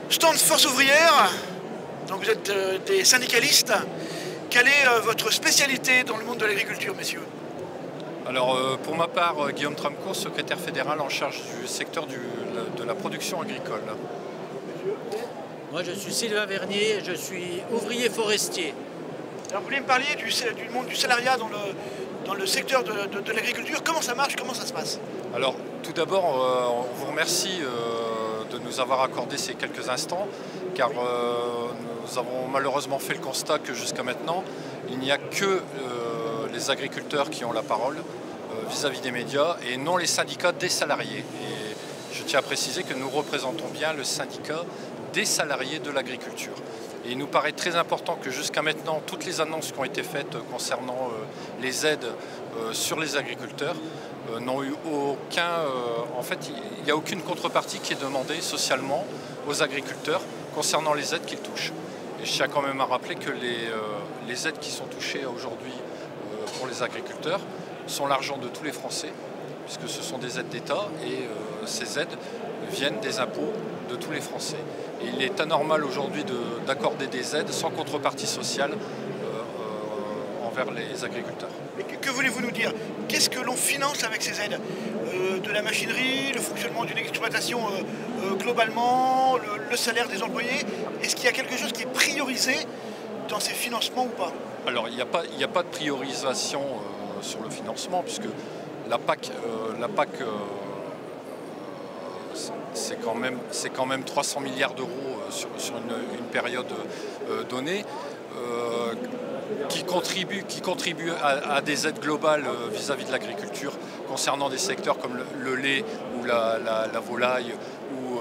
Stand Force ouvrière, donc vous êtes des syndicalistes. Quelle est votre spécialité dans le monde de l'agriculture, messieurs? Alors pour ma part, Guillaume Tramcourt, secrétaire fédéral en charge du secteur de la production agricole. Moi je suis Sylvain Vernier, je suis ouvrier forestier. Alors vous voulez me parler du monde du salariat dans le secteur de l'agriculture? Comment ça marche? Comment ça se passe? Alors tout d'abord, on vous remercie de nous avoir accordé ces quelques instants, car nous avons malheureusement fait le constat que jusqu'à maintenant, il n'y a que les agriculteurs qui ont la parole vis-à-vis des médias et non les syndicats des salariés. Et je tiens à préciser que nous représentons bien le syndicat des salariés de l'agriculture. Et il nous paraît très important que jusqu'à maintenant, toutes les annonces qui ont été faites concernant les aides sur les agriculteurs n'ont eu aucun... en fait, il n'y a aucune contrepartie qui est demandée socialement aux agriculteurs concernant les aides qu'ils touchent. Et je tiens quand même à rappeler que les aides qui sont touchées aujourd'hui pour les agriculteurs sont l'argent de tous les Français, puisque ce sont des aides d'État et ces aides viennent des impôts de tous les Français. Et il est anormal aujourd'hui d'accorder des aides sans contrepartie sociale envers les agriculteurs. Mais que voulez-vous nous dire? Qu'est-ce que l'on finance avec ces aides? De la machinerie, le fonctionnement d'une exploitation globalement, le salaire des employés? Est-ce qu'il y a quelque chose qui est priorisé dans ces financements ou pas? Alors il n'y a pas de priorisation sur le financement, puisque la PAC c'est quand même 300 milliards d'euros sur une période donnée, qui contribue à des aides globales vis-à-vis de l'agriculture concernant des secteurs comme le lait ou la volaille ou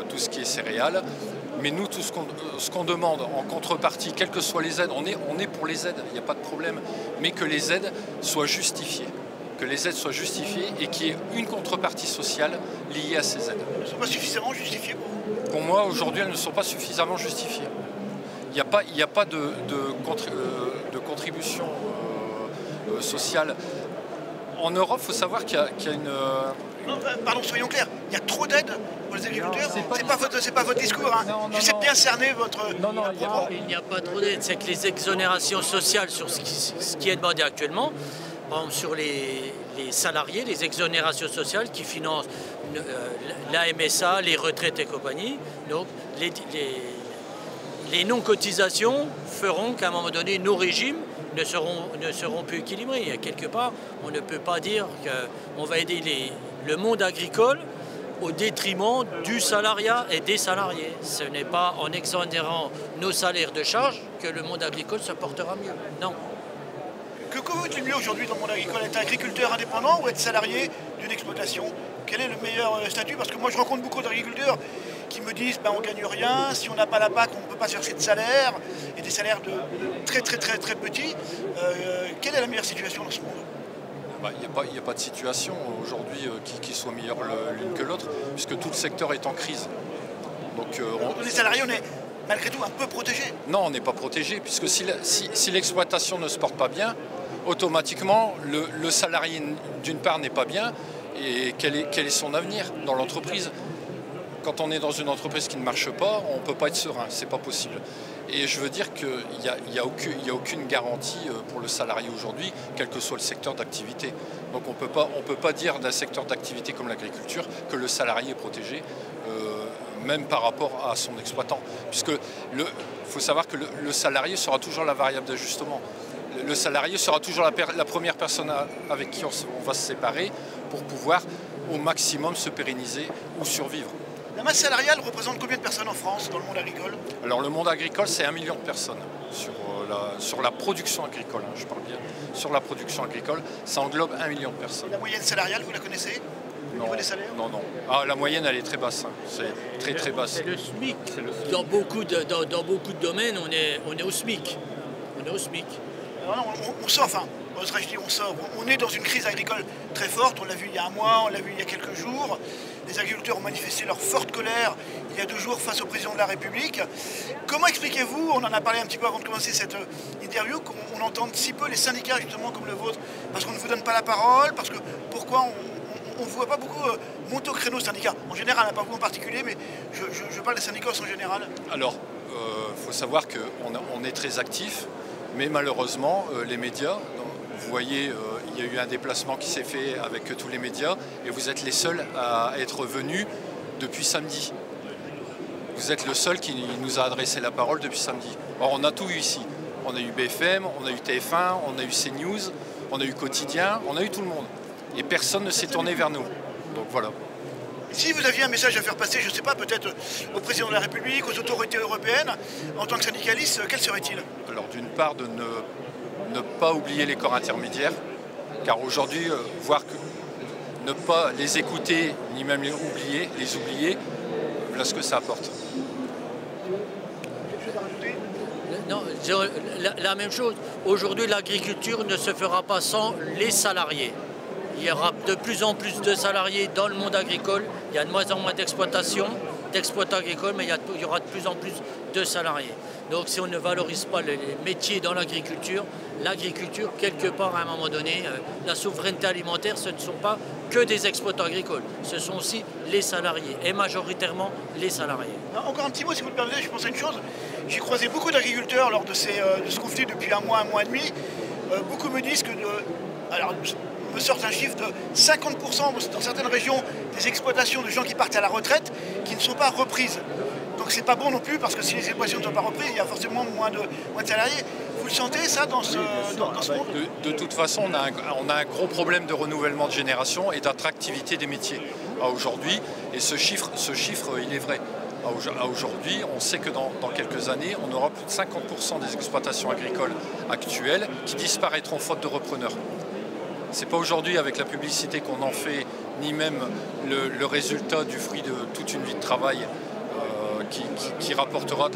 tout ce qui est céréales. Mais nous, tout ce qu'on demande en contrepartie, quelles que soient les aides, on est pour les aides, il n'y a pas de problème, mais que les aides soient justifiées. Que les aides soient justifiées et qu'il y ait une contrepartie sociale liée à ces aides. Elles ne sont pas suffisamment justifiées pour vous? Pour moi, aujourd'hui, elles ne sont pas suffisamment justifiées. Il n'y a pas de contribution sociale. En Europe, il faut savoir qu'il y a une... Non, pardon, soyons clairs, il y a trop d'aides pour les agriculteurs. C'est pas votre discours, hein. Non, J'essaie de bien cerner votre... Non, il n'y a pas trop d'aide. C'est que les exonérations sociales sur ce qui est demandé actuellement, par exemple sur les salariés, les exonérations sociales qui financent la MSA, les retraites et compagnie, donc les non-cotisations feront qu'à un moment donné, nos régimes ne seront plus équilibrés. Et quelque part, on ne peut pas dire qu'on va aider le monde agricole au détriment du salariat et des salariés. Ce n'est pas en exonérant nos salaires de charges que le monde agricole se portera mieux. Non. Que vaut-il mieux aujourd'hui dans le monde agricole? Être agriculteur indépendant ou être salarié d'une exploitation? Quel est le meilleur statut? Parce que moi je rencontre beaucoup d'agriculteurs qui me disent on ne gagne rien, si on n'a pas la PAC on ne peut pas chercher de salaire, et des salaires très petits. Quelle est la meilleure situation dans ce monde? Il n'y a pas de situation aujourd'hui qui soit meilleure l'une que l'autre, puisque tout le secteur est en crise. Donc, les salariés, on est malgré tout un peu protégés? Non, on n'est pas protégé, puisque si l'exploitation ne se porte pas bien, automatiquement le salarié d'une part n'est pas bien, et quel est son avenir dans l'entreprise? Quand on est dans une entreprise qui ne marche pas, on ne peut pas être serein, c'est pas possible. Et je veux dire qu'il n'y a aucune garantie pour le salarié aujourd'hui, quel que soit le secteur d'activité. Donc on peut pas dire d'un secteur d'activité comme l'agriculture que le salarié est protégé, même par rapport à son exploitant. Puisque faut savoir que le salarié sera toujours la variable d'ajustement. Le salarié sera toujours la première personne avec qui on va se séparer pour pouvoir au maximum se pérenniser ou survivre. La masse salariale représente combien de personnes en France dans le monde agricole? Alors le monde agricole, c'est 1 million de personnes sur la production agricole, je parle bien. Sur la production agricole, ça englobe 1 million de personnes. La moyenne salariale, vous la connaissez? Non, des salaires? non. Ah, la moyenne, elle est très basse. C'est très basse. C'est le SMIC. Dans beaucoup de domaines, on est au SMIC. On est au SMIC. On sort, on est dans une crise agricole très forte, on l'a vu il y a un mois, on l'a vu il y a quelques jours. Les agriculteurs ont manifesté leur forte colère il y a 2 jours face au président de la République. Comment expliquez-vous, on en a parlé un petit peu avant de commencer cette interview, qu'on entende si peu les syndicats justement comme le vôtre? Parce qu'on ne vous donne pas la parole, parce que pourquoi on ne voit pas beaucoup monter au créneau syndicat. En général, pas vous en particulier, mais je parle des syndicats en général. Alors, il faut savoir qu'on est très actifs, mais malheureusement, les médias, vous voyez, il y a eu un déplacement qui s'est fait avec tous les médias, et vous êtes les seuls à être venus depuis samedi. Vous êtes le seul qui nous a adressé la parole depuis samedi. Or, on a tout eu ici. On a eu BFM, on a eu TF1, on a eu CNews, on a eu Quotidien, on a eu tout le monde. Et personne ne s'est tourné vers nous. Donc voilà. Si vous aviez un message à faire passer, je ne sais pas, peut-être au président de la République, aux autorités européennes, en tant que syndicaliste, quel serait-il? Alors d'une part, de ne pas oublier les corps intermédiaires, car aujourd'hui, ne pas les écouter, ni même les oublier, voilà ce que ça apporte. Non, la même chose. Aujourd'hui, l'agriculture ne se fera pas sans les salariés. Il y aura de plus en plus de salariés dans le monde agricole. Il y a de moins en moins d'exploitants agricoles, mais il y aura de plus en plus de salariés. Donc si on ne valorise pas les métiers dans l'agriculture, quelque part, à un moment donné, la souveraineté alimentaire, ce ne sont pas que des exploitants agricoles. Ce sont aussi les salariés, et majoritairement les salariés. Encore un petit mot, si vous le permettez, je pense à une chose. J'ai croisé beaucoup d'agriculteurs lors de ce conflit depuis un mois et demi. Beaucoup me disent que... alors, me sortent un chiffre de 50% dans certaines régions des exploitations de gens qui partent à la retraite qui ne sont pas reprises. Donc c'est pas bon non plus parce que si les exploitations ne sont pas reprises, il y a forcément moins de salariés. Vous le sentez ça dans ce monde? De toute façon, on a un gros problème de renouvellement de génération et d'attractivité des métiers aujourd'hui. Et ce chiffre, il est vrai. Aujourd'hui, on sait que dans quelques années, on aura plus de 50% des exploitations agricoles actuelles qui disparaîtront faute de repreneurs. C'est pas aujourd'hui avec la publicité qu'on en fait, ni même le résultat du fruit de toute une vie de travail qui rapportera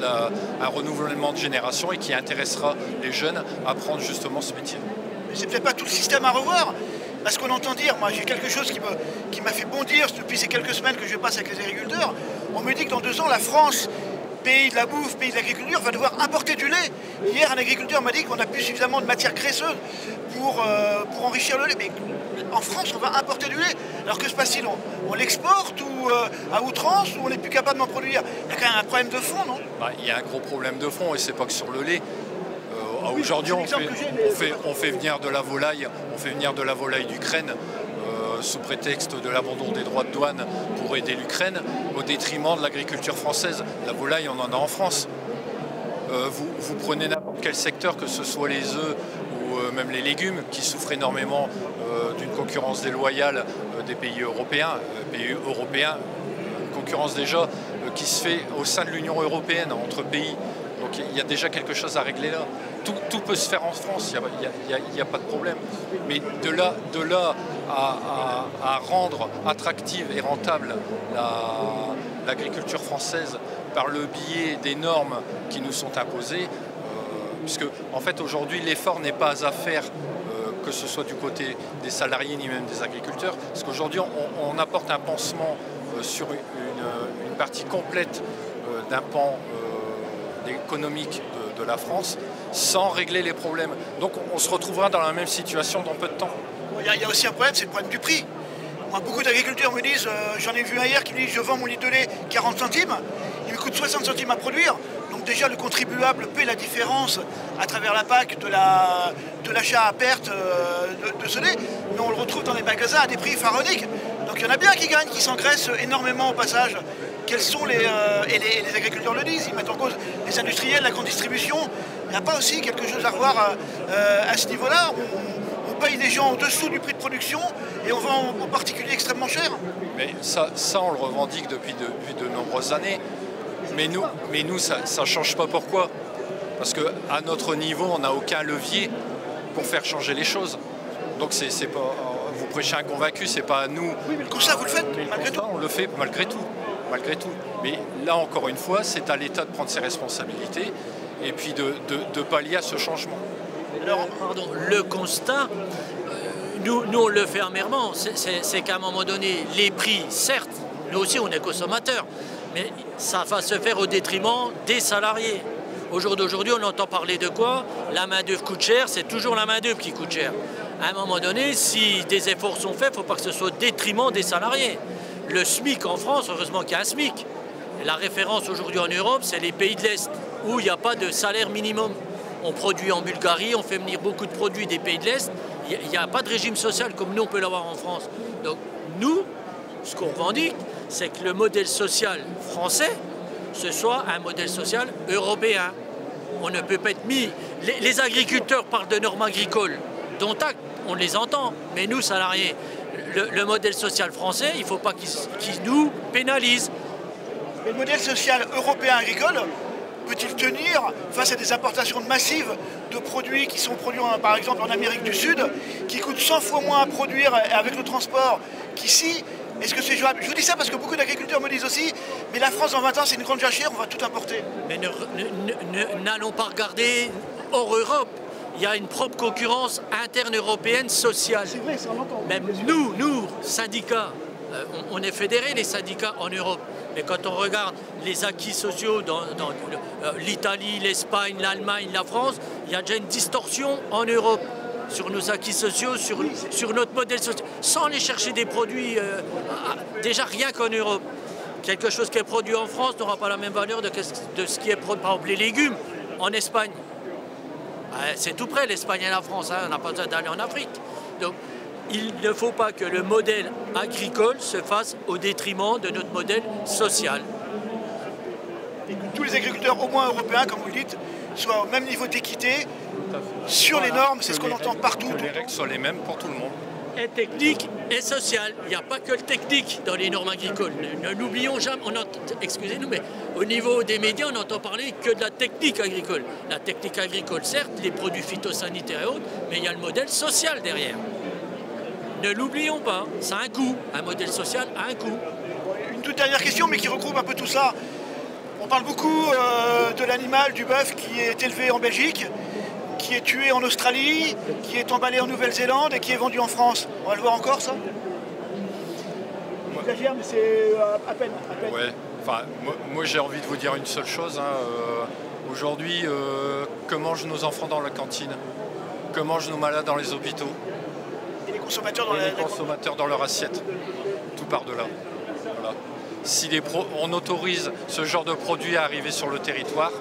un renouvellement de génération et qui intéressera les jeunes à prendre justement ce métier. Mais c'est peut-être pas tout le système à revoir. Parce qu'on entend dire, moi j'ai quelque chose qui m'a fait bondir depuis ces quelques semaines que je passe avec les agriculteurs. On me dit que dans 2 ans, la France, pays de la bouffe, pays de l'agriculture, va devoir importer du lait. Hier, un agriculteur m'a dit qu'on n'a plus suffisamment de matière graisseuse pour enrichir le lait. Mais en France, on va importer du lait. Alors que se passe-t-il? On l'exporte ou à outrance ou on n'est plus capable d'en produire? Il y a quand même un problème de fond, non? Il y a un gros problème de fond et c'est pas que sur le lait. Aujourd'hui, on fait venir de la volaille d'Ukraine sous prétexte de l'abandon des droits de douane pour aider l'Ukraine au détriment de l'agriculture française. La volaille, on en a en France. Vous prenez n'importe quel secteur, que ce soit les œufs ou même les légumes, qui souffrent énormément d'une concurrence déloyale des pays européens. Une concurrence déjà qui se fait au sein de l'Union européenne entre pays. Donc il y a déjà quelque chose à régler là. Tout peut se faire en France, il n'y a pas de problème. Mais de là à rendre attractive et rentable l'agriculture française par le biais des normes qui nous sont imposées, puisque en fait aujourd'hui l'effort n'est pas à faire, que ce soit du côté des salariés ni même des agriculteurs, parce qu'aujourd'hui on apporte un pansement sur une partie complète d'un pan économique de la France sans régler les problèmes. Donc on se retrouvera dans la même situation dans peu de temps. Il y a aussi un problème, c'est le problème du prix. Moi, beaucoup d'agriculteurs me disent, j'en ai vu un hier qui me dit je vends mon litre de lait 40 centimes, il me coûte 60 centimes à produire. Donc déjà le contribuable paie la différence à travers la PAC de l'achat à perte de ce lait, mais on le retrouve dans les magasins à des prix pharaoniques. Donc il y en a bien qui gagnent, qui s'engraissent énormément au passage. Quels sont et les agriculteurs le disent, ils mettent en cause les industriels, la grande distribution. Il n'y a pas aussi quelque chose à revoir à ce niveau-là? On paye des gens en dessous du prix de production et on vend en particulier extrêmement cher. Mais ça on le revendique depuis de nombreuses années. Mais nous ça ne change pas. Pourquoi? Parce qu'à notre niveau, on n'a aucun levier pour faire changer les choses. Donc c'est pas, vous prêchez un convaincu, c'est pas à nous. Oui, mais comme ça, vous le faites malgré tout. On le fait malgré tout. Mais là, encore une fois, c'est à l'État de prendre ses responsabilités et puis de pallier à ce changement. Alors, pardon, le constat, nous on le fait amèrement, c'est qu'à un moment donné, les prix, certes, nous aussi on est consommateurs, mais ça va se faire au détriment des salariés. Au jour d'aujourd'hui, on entend parler de quoi? La main-d'œuvre coûte cher, c'est toujours la main-d'œuvre qui coûte cher. À un moment donné, si des efforts sont faits, il ne faut pas que ce soit au détriment des salariés. Le SMIC en France, heureusement qu'il y a un SMIC. La référence aujourd'hui en Europe, c'est les pays de l'Est, où il n'y a pas de salaire minimum. On produit en Bulgarie, on fait venir beaucoup de produits des pays de l'Est. Il n'y a pas de régime social comme nous, on peut l'avoir en France. Donc nous, ce qu'on revendique, c'est que le modèle social français, ce soit un modèle social européen. On ne peut pas être mis... Les agriculteurs parlent de normes agricoles, dont acte, on les entend, mais nous, salariés, le modèle social français, il ne faut pas qu'il nous pénalise. Mais le modèle social européen agricole peut-il tenir face à des importations massives de produits qui sont produits par exemple en Amérique du Sud, qui coûtent 100 fois moins à produire avec le transport qu'ici? Est-ce que c'est jouable? Je vous dis ça parce que beaucoup d'agriculteurs me disent aussi, mais la France dans 20 ans c'est une grande jachère, on va tout importer. Mais n'allons pas regarder hors Europe. Il y a une propre concurrence interne européenne sociale. C'est vrai, ça on l'entend. Même nous, syndicats, on est fédérés les syndicats en Europe. Mais quand on regarde les acquis sociaux dans l'Italie, l'Espagne, l'Allemagne, la France, il y a déjà une distorsion en Europe sur nos acquis sociaux, sur notre modèle social, sans aller chercher des produits, déjà rien qu'en Europe. Quelque chose qui est produit en France n'aura pas la même valeur de ce qui est produit, par exemple les légumes, en Espagne. C'est tout près l'Espagne et la France, hein, on n'a pas besoin d'aller en Afrique. Donc, il ne faut pas que le modèle agricole se fasse au détriment de notre modèle social. Et que tous les agriculteurs, au moins européens, comme vous le dites, soient au même niveau d'équité sur les normes, c'est ce qu'on entend partout. Que les règles soient les mêmes pour tout le monde. Et technique et social. Il n'y a pas que le technique dans les normes agricoles. Ne l'oublions jamais. Excusez-nous, mais au niveau des médias, on n'entend parler que de la technique agricole. La technique agricole, certes, les produits phytosanitaires et autres, mais il y a le modèle social derrière. Ne l'oublions pas, ça a un coût. Un modèle social a un coût. Une toute dernière question, mais qui regroupe un peu tout ça. On parle beaucoup de l'animal, du bœuf qui est élevé en Belgique, qui est tué en Australie, qui est emballé en Nouvelle-Zélande et qui est vendu en France. On va le voir encore, ça? J'exagère, mais c'est à peine. Ouais. Enfin, moi j'ai envie de vous dire une seule chose. Aujourd'hui, que mangent nos enfants dans la cantine? Que mangent nos malades dans les hôpitaux? Et les consommateurs dans leur assiette. Tout part de là. Voilà. Si on autorise ce genre de produit à arriver sur le territoire,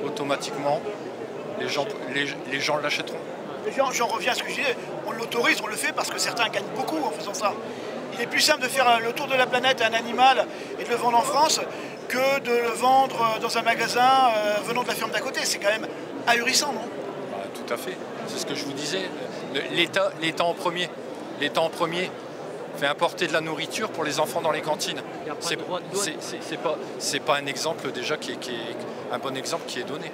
automatiquement, les gens l'achèteront. J'en reviens à ce que je disais, on l'autorise, on le fait parce que certains gagnent beaucoup en faisant ça. Il est plus simple de faire le tour de la planète à un animal et de le vendre en France que de le vendre dans un magasin venant de la ferme d'à côté. C'est quand même ahurissant, non? Tout à fait, c'est ce que je vous disais. L'État en premier. L'État en premier fait importer de la nourriture pour les enfants dans les cantines. C'est pas un exemple déjà un bon exemple qui est donné.